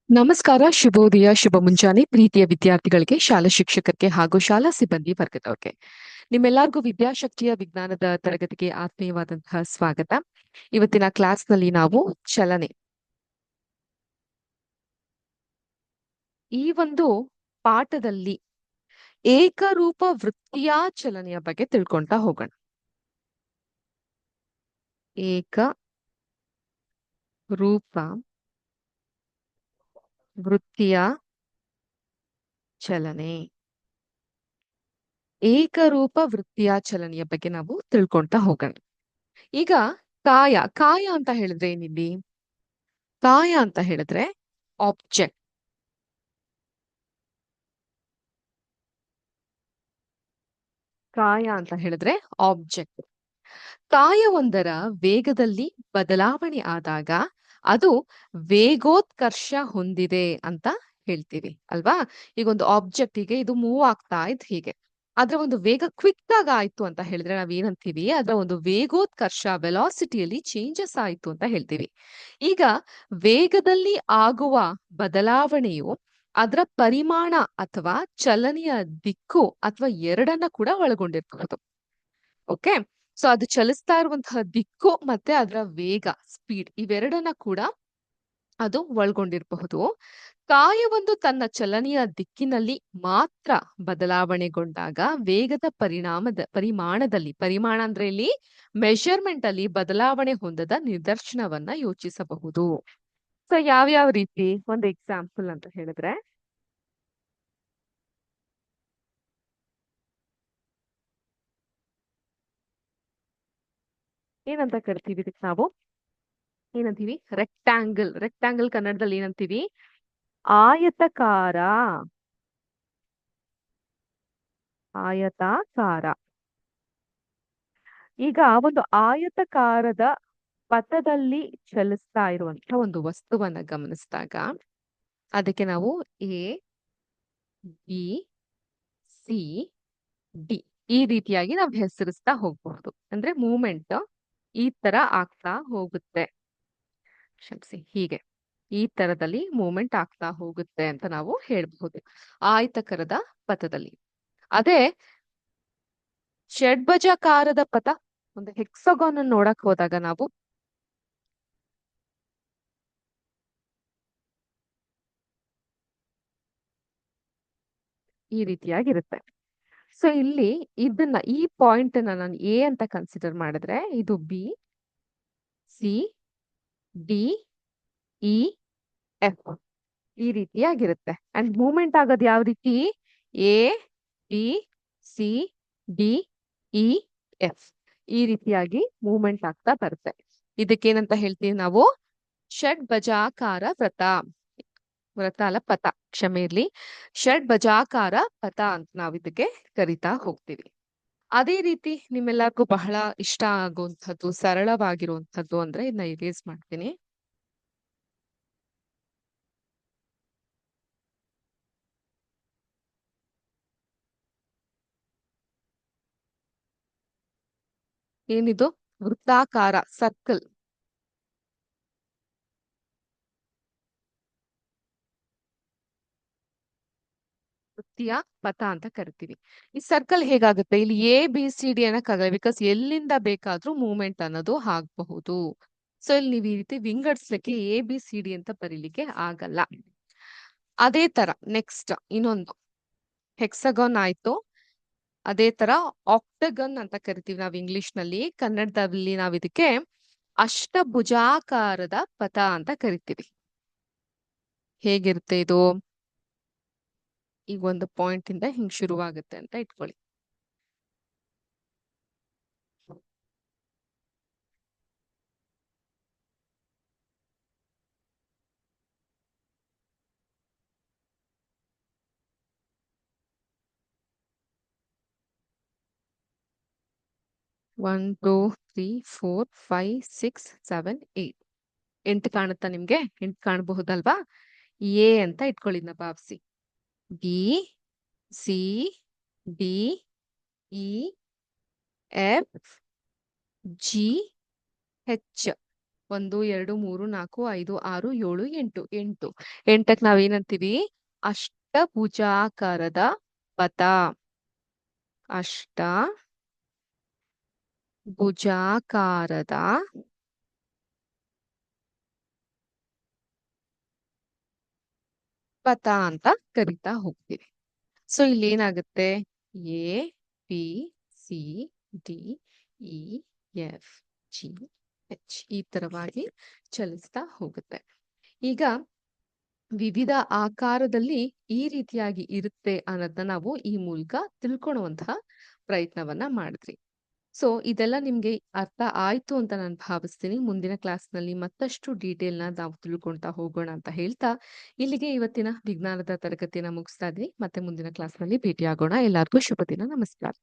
ನಮಸ್ಕಾರ, ಶುಭೋದಯ, ಶುಭ ಮುಂಜಾನೆ ಪ್ರೀತಿಯ ವಿದ್ಯಾರ್ಥಿಗಳಿಗೆ, ಶಾಲಾ ಶಿಕ್ಷಕರಿಗೆ ಹಾಗೂ ಶಾಲಾ ಸಿಬ್ಬಂದಿ ವರ್ಗದವ್ರಿಗೆ. ನಿಮ್ಮೆಲ್ಲರಿಗೂ ವಿದ್ಯಾಶಕ್ತಿಯ ವಿಜ್ಞಾನದ ತರಗತಿಗೆ ಆತ್ಮೀಯವಾದಂತಹ ಸ್ವಾಗತ. ಇವತ್ತಿನ ಕ್ಲಾಸ್ನಲ್ಲಿ ನಾವು ಚಲನೆ, ಈ ಒಂದು ಪಾಠದಲ್ಲಿ ಏಕರೂಪ ವೃತ್ತಿಯ ಚಲನೆಯ ಬಗ್ಗೆ ತಿಳ್ಕೊಂತಾ ಹೋಗೋಣ. ಏಕ ರೂಪ ವೃತ್ತಿಯ ಚಲನೆ, ಏಕರೂಪ ವೃತ್ತಿಯ ಚಲನೆಯ ಬಗ್ಗೆ ನಾವು ತಿಳ್ಕೊಂತಾ ಹೋಗೋಣ. ಈಗ ಕಾಯ ಅಂತ ಹೇಳಿದ್ರೆ ಏನಿಲ್ಲಿ? ಕಾಯ ಅಂತ ಹೇಳಿದ್ರೆ ಆಬ್ಜೆಕ್ಟ್. ಕಾಯ ಅಂತ ಹೇಳಿದ್ರೆ ಆಬ್ಜೆಕ್ಟ್. ಕಾಯವೊಂದರ ವೇಗದಲ್ಲಿ ಬದಲಾವಣೆ ಆದಾಗ ಅದು ವೇಗೋತ್ಕರ್ಷ ಹೊಂದಿದೆ ಅಂತ ಹೇಳ್ತೀವಿ ಅಲ್ವಾ? ಈಗ ಒಂದು ಆಬ್ಜೆಕ್ಟ್ ಗೆ ಇದು ಮೂವ್ ಆಗ್ತಾ ಇದ್ ಹೀಗೆ, ಅದ್ರ ಒಂದು ವೇಗ ಕ್ವಿಕ್ ಆಗ ಆಯ್ತು ಅಂತ ಹೇಳಿದ್ರೆ ನಾವ್ ಏನಂತೀವಿ? ಅದರ ಒಂದು ವೇಗೋತ್ಕರ್ಷ, ವೆಲಾಸಿಟಿಯಲ್ಲಿ ಚೇಂಜಸ್ ಆಯ್ತು ಅಂತ ಹೇಳ್ತೀವಿ. ಈಗ ವೇಗದಲ್ಲಿ ಆಗುವ ಬದಲಾವಣೆಯು ಅದರ ಪರಿಮಾಣ ಅಥವಾ ಚಲನೆಯ ದಿಕ್ಕು ಅಥವಾ ಎರಡನ್ನ ಕೂಡ ಒಳಗೊಂಡಿರಬಹುದು. ಓಕೆ, ಸೊ ಅದು ಚಲಿಸ್ತಾ ಇರುವಂತಹ ದಿಕ್ಕು ಮತ್ತೆ ಅದರ ವೇಗ, ಸ್ಪೀಡ್, ಇವೆರಡನ್ನ ಕೂಡ ಅದು ಒಳಗೊಂಡಿರಬಹುದು. ಕಾಯವೊಂದು ತನ್ನ ಚಲನೆಯ ದಿಕ್ಕಿನಲ್ಲಿ ಮಾತ್ರ ಬದಲಾವಣೆಗೊಂಡಾಗ ವೇಗದ ಪರಿಮಾಣದಲ್ಲಿ, ಪರಿಮಾಣ ಅಂದ್ರೆ ಇಲ್ಲಿ ಮೆಷರ್ಮೆಂಟ್ ಅಲ್ಲಿ ಬದಲಾವಣೆ ಹೊಂದದ ನಿದರ್ಶನವನ್ನ ಯೋಚಿಸಬಹುದು. ಸೊ ಯಾವ್ಯಾವ ರೀತಿ? ಒಂದು ಎಕ್ಸಾಂಪಲ್ ಅಂತ ಹೇಳಿದ್ರೆ, ಏನಂತ ಕರಿತೀವಿ ಇದಕ್ಕೆ ನಾವು? ಏನಂತೀವಿ? ರೆಕ್ಟಾಂಗಲ್. ರೆಕ್ಟಾಂಗಲ್ ಕನ್ನಡದಲ್ಲಿ ಏನಂತೀವಿ? ಆಯತಾಕಾರ. ಆಯತಾಕಾರ. ಈಗ ಒಂದು ಆಯತಾಕಾರದ ಪಥದಲ್ಲಿ ಚಲಿಸ್ತಾ ಇರುವಂತ ಒಂದು ವಸ್ತುವನ್ನ ಗಮನಿಸಿದಾಗ ಅದಕ್ಕೆ ನಾವು ಎ, ಬಿ, ಸಿ, ಡಿ ಈ ರೀತಿಯಾಗಿ ನಾವು ಹೆಸರಿಸ್ತಾ ಹೋಗ್ಬಹುದು. ಅಂದ್ರೆ ಮೂವ್ಮೆಂಟ್ ಈ ತರ ಆಗ್ತಾ ಹೋಗುತ್ತೆ. ಕ್ಷಮಿಸಿ, ಹೀಗೆ ಈ ತರದಲ್ಲಿ ಮೂವ್ಮೆಂಟ್ ಆಗ್ತಾ ಹೋಗುತ್ತೆ ಅಂತ ನಾವು ಹೇಳ್ಬಹುದು ಆಯತಕರದ ಪಥದಲ್ಲಿ. ಅದೇ ಷಡ್ಭುಜಾಕಾರದ ಪಥ, ಒಂದು ಹೆಕ್ಸಗಾನ್ ಅನ್ನು ನೋಡಕ್ ಹೋದಾಗ ನಾವು ಈ ರೀತಿಯಾಗಿರುತ್ತೆ. ಸೊ ಇಲ್ಲಿ ಇದನ್ನ, ಈ ಪಾಯಿಂಟ್ ಅನ್ನ ನಾನು ಎ ಅಂತ ಕನ್ಸಿಡರ್ ಮಾಡಿದ್ರೆ ಇದು B, C, D, E, F ಈ ರೀತಿಯಾಗಿರುತ್ತೆ. ಅಂಡ್ ಮೂವ್ಮೆಂಟ್ ಆಗೋದು ಯಾವ ರೀತಿ? A, B, C, D, E, F ಈ ರೀತಿಯಾಗಿ ಮೂವ್ಮೆಂಟ್ ಆಗ್ತಾ ಬರುತ್ತೆ. ಇದಕ್ಕೇನಂತ ಹೇಳ್ತೀವಿ ನಾವು? ಷಡ್ಭುಜಾಕಾರ ವೃತ್ತ ಅಲ್ಲ, ಪಥ, ಕ್ಷಮೆ ಇರ್ಲಿ, ಷಡ್ಭುಜಾಕಾರ ಪಥ ಅಂತ ನಾವು ಇದಕ್ಕೆ ಕರಿತಾ ಹೋಗ್ತೀವಿ. ಅದೇ ರೀತಿ ನಿಮ್ಮೆಲ್ಲರಿಗೂ ಬಹಳ ಇಷ್ಟ ಆಗುವಂಥದ್ದು, ಸರಳವಾಗಿರುವಂಥದ್ದು ಅಂದ್ರೆ ಇದನ್ನ ಇರೇಸ್ ಮಾಡ್ತೀನಿ. ಏನಿದು? ವೃತ್ತಾಕಾರ, ಸರ್ಕಲ್. ವೃತ್ತಿಯ ಪಥ ಅಂತ ಕರಿತೀವಿ. ಈ ಸರ್ಕಲ್ ಹೇಗಾಗುತ್ತೆ? ಇಲ್ಲಿ ಎ ಬಿ ಸಿ ಡಿ ಅನ್ನಕ್ಕಾಗಲ್ಲ, ಬಿಕಾಸ್ ಎಲ್ಲಿಂದ ಬೇಕಾದ್ರೂ ಮೂವ್ಮೆಂಟ್ ಅನ್ನೋದು ಆಗಬಹುದು. ಸೊ ಇಲ್ಲಿ ನೀವು ಈ ರೀತಿ ವಿಂಗಡಿಸ್ಲಿಕ್ಕೆ ಎ ಬಿ ಸಿ ಡಿ ಅಂತ ಬರೀಲಿಕ್ಕೆ ಆಗಲ್ಲ. ಅದೇ ತರ ನೆಕ್ಸ್ಟ್ ಇನ್ನೊಂದು ಹೆಕ್ಸಗಾನ್ ಆಯ್ತು. ಅದೇ ತರ ಆಕ್ಟಗನ್ ಅಂತ ಕರಿತೀವಿ ನಾವು ಇಂಗ್ಲಿಷ್ ನಲ್ಲಿ. ಕನ್ನಡದಲ್ಲಿ ನಾವ್ ಇದಕ್ಕೆ ಅಷ್ಟಭುಜಾಕಾರದ ಪಥ ಅಂತ ಕರಿತೀವಿ. ಹೇಗಿರುತ್ತೆ ಇದು? ಈಗ ಒಂದು ಪಾಯಿಂಟ್ ಇಂದ ಹಿಂಗ್ ಶುರುವಾಗುತ್ತೆ ಅಂತ ಇಟ್ಕೊಳ್ಳಿ. One two three four five six seven eight 8 ಕಾಣುತ್ತಾ ನಿಮ್ಗೆ? 8 ಕಾಣಬಹುದಲ್ವಾ? ಎ ಅಂತ ಇಟ್ಕೊಳ್ಳಿ ಭಾವಿಸಿ. B, C, D, E, F, G, H 1 2 3 4 5 6 7 8 8 8ಕ್ಕೆ ನಾವೇನಂತೀವಿ ಅಷ್ಟಭುಜಾಕಾರದ ಪಥ. ಅಷ್ಟಭುಜಾಕಾರದ ಪಥ ಅಂತ ಕರಿತಾ ಹೋಗ್ತೀವಿ. ಸೊ ಇಲ್ಲಿ ಏನಾಗುತ್ತೆ, A B C D E F G H ಈ ತರವಾಗಿ ಚಲಿಸ್ತಾ ಹೋಗುತ್ತೆ. ಈಗ ವಿವಿಧ ಆಕಾರದಲ್ಲಿ ಈ ರೀತಿಯಾಗಿ ಇರುತ್ತೆ ಅನ್ನೋದನ್ನ ನಾವು ಈ ಮೂಲಕ ತಿಳ್ಕೊಳ್ಳುವಂತಹ ಪ್ರಯತ್ನವನ್ನ ಮಾಡಿದ್ರಿ. ಸೊ ಇದೆಲ್ಲ ನಿಮ್ಗೆ ಅರ್ಥ ಆಯ್ತು ಅಂತ ನಾನು ಭಾವಿಸ್ತೀನಿ. ಮುಂದಿನ ಕ್ಲಾಸ್ನಲ್ಲಿ ಮತ್ತಷ್ಟು ಡೀಟೇಲ್ನ ನಾವು ತಿಳ್ಕೊಳ್ತಾ ಹೋಗೋಣ ಅಂತ ಹೇಳ್ತಾ ಇಲ್ಲಿಗೆ ಇವತ್ತಿನ ವಿಜ್ಞಾನದ ತರಗತಿಯನ್ನ ಮುಗಿಸ್ತಾ ಇದ್ವಿ. ಮತ್ತೆ ಮುಂದಿನ ಕ್ಲಾಸ್ನಲ್ಲಿ ಭೇಟಿಯಾಗೋಣ. ಎಲ್ಲರಿಗೂ ಶುಭ ದಿನ. ನಮಸ್ಕಾರ.